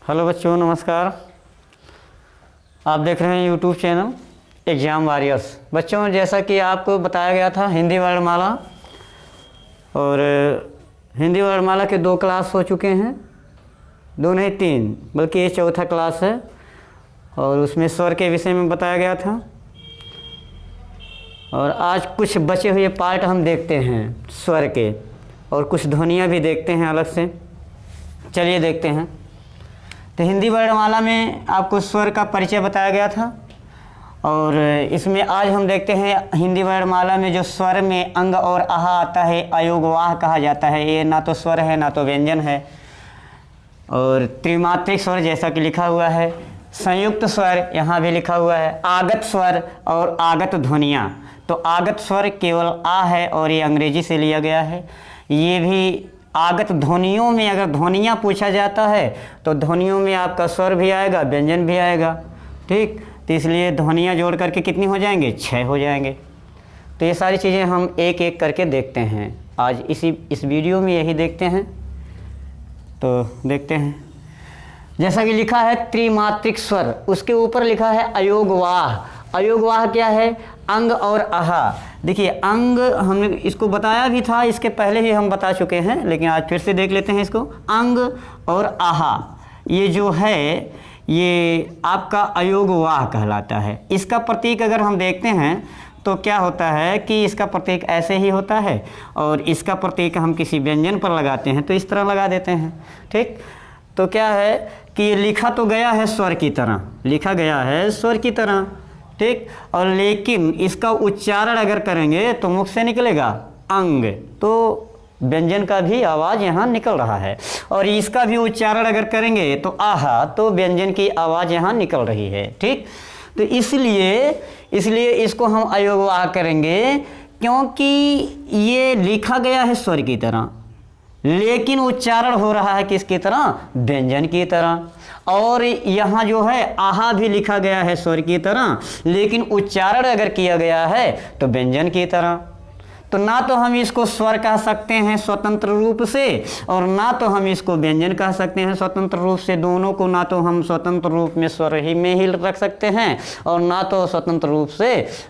Hello बच्चों, नमस्कार। आप देख रहे हैं यूट्यूब चैनल एग्ज़ाम वॉरियर्स। बच्चों, जैसा कि आपको बताया गया था हिंदी वर्णमाला, और हिंदी वर्णमाला के 2 क्लास हो चुके हैं, 2 नहीं 3, बल्कि ये 4था क्लास है। और उसमें स्वर के विषय में बताया गया था। और आज कुछ बचे हुए पार्ट हम देखते हैं स्वर के, और कुछ ध्वनियाँ भी देखते हैं अलग से। चलिए देखते हैं। तो हिंदी वर्णमाला में आपको स्वर का परिचय बताया गया था, और इसमें आज हम देखते हैं हिंदी वर्णमाला में जो स्वर में अंग और आहा आता है, अयोगवाह कहा जाता है। ये ना तो स्वर है ना तो व्यंजन है। और त्रिमात्रिक स्वर जैसा कि लिखा हुआ है, संयुक्त स्वर यहाँ भी लिखा हुआ है, आगत स्वर और आगत ध्वनियाँ। तो आगत स्वर केवल आ है, और ये अंग्रेजी से लिया गया है। ये भी आगत ध्वनियों में अगर ध्वनियाँ पूछा जाता है तो ध्वनियों में आपका स्वर भी आएगा, व्यंजन भी आएगा। ठीक, तो इसलिए ध्वनियाँ जोड़ करके कितनी हो जाएंगे? 6 हो जाएंगे। तो ये सारी चीज़ें हम एक एक करके देखते हैं आज इस वीडियो में, यही देखते हैं। तो देखते हैं, जैसा कि लिखा है त्रिमात्रिक स्वर, उसके ऊपर लिखा है अयोगवाह। अयोगवाह क्या है? अंग और आहा। देखिए, अंग हमने इसको बताया भी था, इसके पहले ही हम बता चुके हैं, लेकिन आज फिर से देख लेते हैं इसको। अंग और आहा ये जो है, ये आपका अयोगवाह कहलाता है। इसका प्रतीक अगर हम देखते हैं तो क्या होता है कि इसका प्रतीक ऐसे ही होता है, और इसका प्रतीक हम किसी व्यंजन पर लगाते हैं तो इस तरह लगा देते हैं। ठीक, तो क्या है कि ये लिखा तो गया है स्वर की तरह, लिखा गया है स्वर की तरह। ठीक, और लेकिन इसका उच्चारण अगर करेंगे तो मुख से निकलेगा अंग, तो व्यंजन का भी आवाज़ यहाँ निकल रहा है। और इसका भी उच्चारण अगर करेंगे तो आहा, तो व्यंजन की आवाज़ यहाँ निकल रही है। ठीक, तो इसलिए इसको हम अयोगवाह करेंगे, क्योंकि ये लिखा गया है स्वर की तरह, लेकिन उच्चारण हो रहा है किसकी तरह? व्यंजन की तरह। और यहाँ जो है आहा भी लिखा गया है स्वर की तरह, लेकिन उच्चारण अगर किया गया है तो व्यंजन की तरह। तो ना तो हम इसको स्वर कह सकते हैं स्वतंत्र रूप से, और ना तो हम इसको व्यंजन कह सकते हैं स्वतंत्र रूप से। दोनों को ना तो हम स्वतंत्र रूप में स्वर ही में ही रख सकते हैं, और ना तो स्वतंत्र रूप से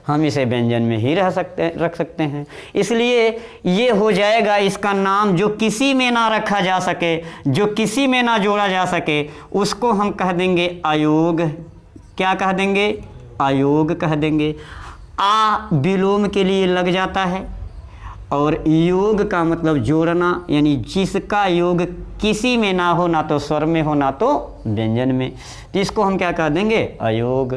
हम इसे व्यंजन में ही रख सकते हैं। इसलिए ये हो जाएगा इसका नाम, जो किसी में ना रखा जा सके, जो किसी में ना जोड़ा जा सके, उसको हम कह देंगे अयोग। क्या कह देंगे? अयोग कह देंगे। आ विलोम के लिए लग जाता है, और योग का मतलब जोड़ना, यानी जिसका योग किसी में ना हो, ना तो स्वर में हो ना तो व्यंजन में, तो इसको हम क्या कह देंगे? अयोग।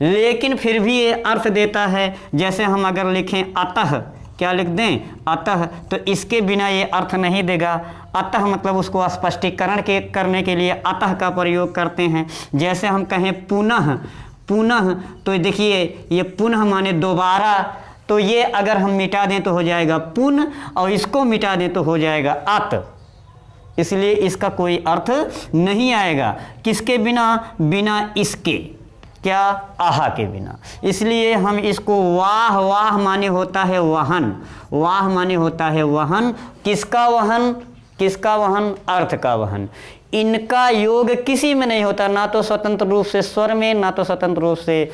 लेकिन फिर भी ये अर्थ देता है। जैसे हम अगर लिखें अतः, क्या लिख दें? अतः, तो इसके बिना ये अर्थ नहीं देगा। अतः मतलब उसको स्पष्टीकरण करने के लिए अतः का प्रयोग करते हैं। जैसे हम कहें पुनः, पुनः, तो देखिए ये पुनः माने दोबारा, तो ये अगर हम मिटा दें तो हो जाएगा पुन, और इसको मिटा दें तो हो जाएगा अत। इसलिए इसका कोई अर्थ नहीं आएगा। किसके बिना? बिना इसके, क्या? आहा के बिना। इसलिए हम इसको वाह, वाह माने होता है वहन, वाह माने होता है वहन। किसका वहन? किसका वहन? अर्थ का वहन। इनका योग किसी में नहीं होता, ना तो स्वतंत्र रूप से स्वर में, ना तो स्वतंत्र रूप से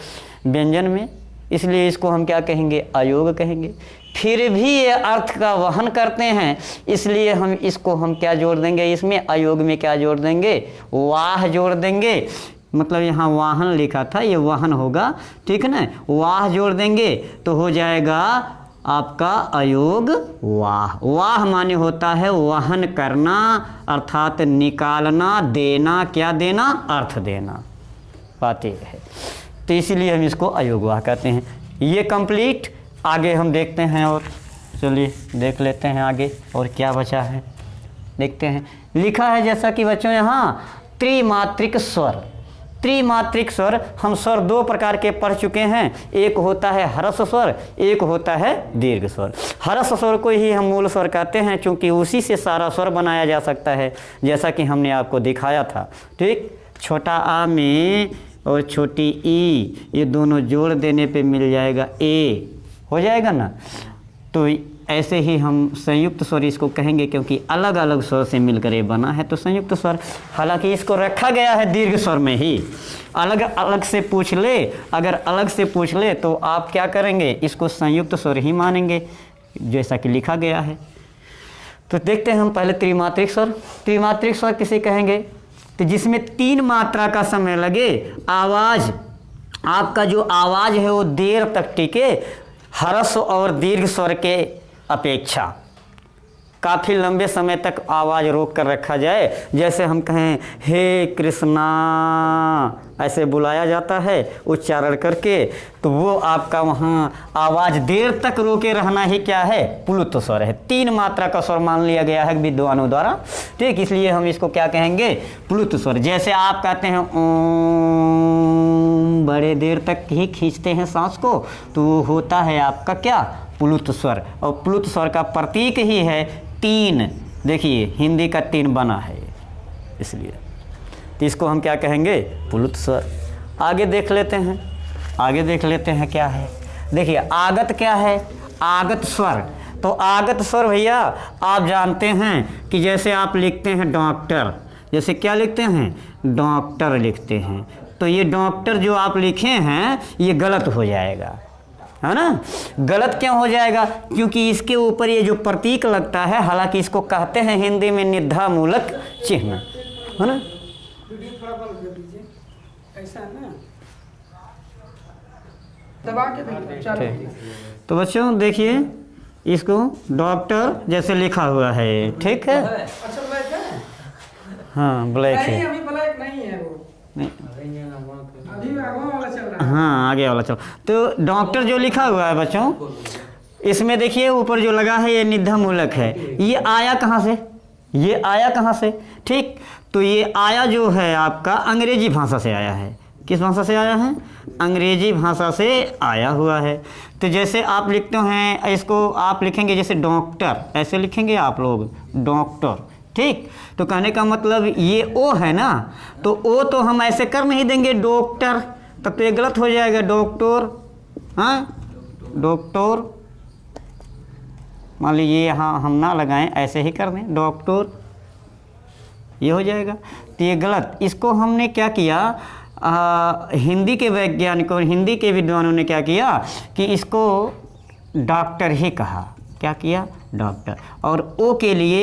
व्यंजन में। इसलिए इसको हम क्या कहेंगे? अयोग कहेंगे। फिर भी ये अर्थ का वहन करते हैं, इसलिए हम इसको हम क्या जोड़ देंगे? इसमें अयोग में क्या जोड़ देंगे? वाह जोड़ देंगे। मतलब यहाँ वाहन लिखा था, ये वाहन होगा। ठीक है ना? वाह जोड़ देंगे तो हो जाएगा आपका अयोग वाह। वाह माने होता है वहन करना, अर्थात निकालना, देना। क्या देना? अर्थ देना। बात ये है, तो इसीलिए हम इसको अयोगवाह कहते हैं। ये कंप्लीट। आगे हम देखते हैं, और चलिए देख लेते हैं आगे और क्या बचा है, देखते हैं। लिखा है जैसा कि बच्चों यहाँ त्रिमात्रिक स्वर। त्रिमात्रिक स्वर, हम स्वर 2 प्रकार के पढ़ चुके हैं। एक होता है ह्रस्व स्वर, एक होता है दीर्घ स्वर। ह्रस्व स्वर को ही हम मूल स्वर कहते हैं, क्योंकि उसी से सारा स्वर बनाया जा सकता है, जैसा कि हमने आपको दिखाया था। ठीक, छोटा आ में और छोटी ई, ये दोनों जोड़ देने पे मिल जाएगा ए, हो जाएगा ना। तो ऐसे ही हम संयुक्त स्वर इसको कहेंगे, क्योंकि अलग अलग स्वर से मिलकर ये बना है तो संयुक्त स्वर। हालांकि इसको रखा गया है दीर्घ स्वर में ही। अलग अलग से पूछ ले, अगर अलग से पूछ ले तो आप क्या करेंगे, इसको संयुक्त स्वर ही मानेंगे जैसा कि लिखा गया है। तो देखते हैं हम पहले त्रिमात्रिक स्वर। त्रिमात्रिक स्वर किसे कहेंगे, तो जिसमें 3 मात्रा का समय लगे, आवाज़, आपका जो आवाज़ है वो देर तक टिके, ह्रस्व और दीर्घ स्वर के अपेक्षा काफ़ी लंबे समय तक आवाज़ रोक कर रखा जाए। जैसे हम कहें हे कृष्णा, ऐसे बुलाया जाता है उच्चारण करके, तो वो आपका वहाँ आवाज़ देर तक रोके रहना ही क्या है, प्लुत स्वर है। 3 मात्रा का स्वर मान लिया गया है विद्वानों द्वारा, ठीक। इसलिए हम इसको क्या कहेंगे, प्लुत स्वर। जैसे आप कहते हैं ओम, बड़े देर तक ही खींचते हैं सांस को, तो वो होता है आपका क्या, प्लुत स्वर। और प्लुत स्वर का प्रतीक ही है 3। देखिए हिंदी का 3 बना है इसलिए, तो इसको हम क्या कहेंगे, प्लुत स्वर। आगे देख लेते हैं, आगे देख लेते हैं क्या है। देखिए आगत क्या है, आगत स्वर। तो आगत स्वर भैया आप जानते हैं कि जैसे आप लिखते हैं डॉक्टर, जैसे क्या लिखते हैं, डॉक्टर लिखते हैं, तो ये डॉक्टर जो आप लिखे हैं ये गलत हो जाएगा, है ना। गलत क्यों हो जाएगा, क्योंकि इसके ऊपर ये जो प्रतीक लगता है, हालांकि इसको कहते हैं हिंदी में निधा मूलक चिन्ह, है ना। ऐसा ना दबा के देखिए। तो बच्चों देखिए इसको डॉक्टर जैसे लिखा हुआ है, ठीक है। अच्छा ब्लैक है, हाँ ब्लैक है, अभी ब्लैक नहीं है वो, नहीं, अभी आगे वाला चल रहा है। हाँ आगे वाला चलो। तो डॉक्टर जो लिखा हुआ है बच्चों, इसमें देखिए ऊपर जो लगा है ये निधा मूलक है। ये आया कहाँ से, ये आया कहाँ से, ठीक। तो ये आया जो है आपका अंग्रेजी भाषा से आया है। किस भाषा से आया है, अंग्रेजी भाषा से आया हुआ है। तो जैसे आप लिखते हैं, इसको आप लिखेंगे जैसे डॉक्टर, ऐसे लिखेंगे आप लोग डॉक्टर, ठीक। तो कहने का मतलब ये ओ है ना, तो ओ तो हम ऐसे कर नहीं देंगे डॉक्टर, तब तो ये गलत हो जाएगा, डॉक्टर, हाँ डॉक्टर। मान लीजिए यहाँ हम ना लगाएं, ऐसे ही कर दें डॉक्टर, ये हो जाएगा, तो ये गलत। इसको हमने क्या किया, हिंदी के वैज्ञानिकों, हिंदी के विद्वानों ने क्या किया कि इसको डॉक्टर ही कहा, क्या किया, डॉक्टर। और ओ के लिए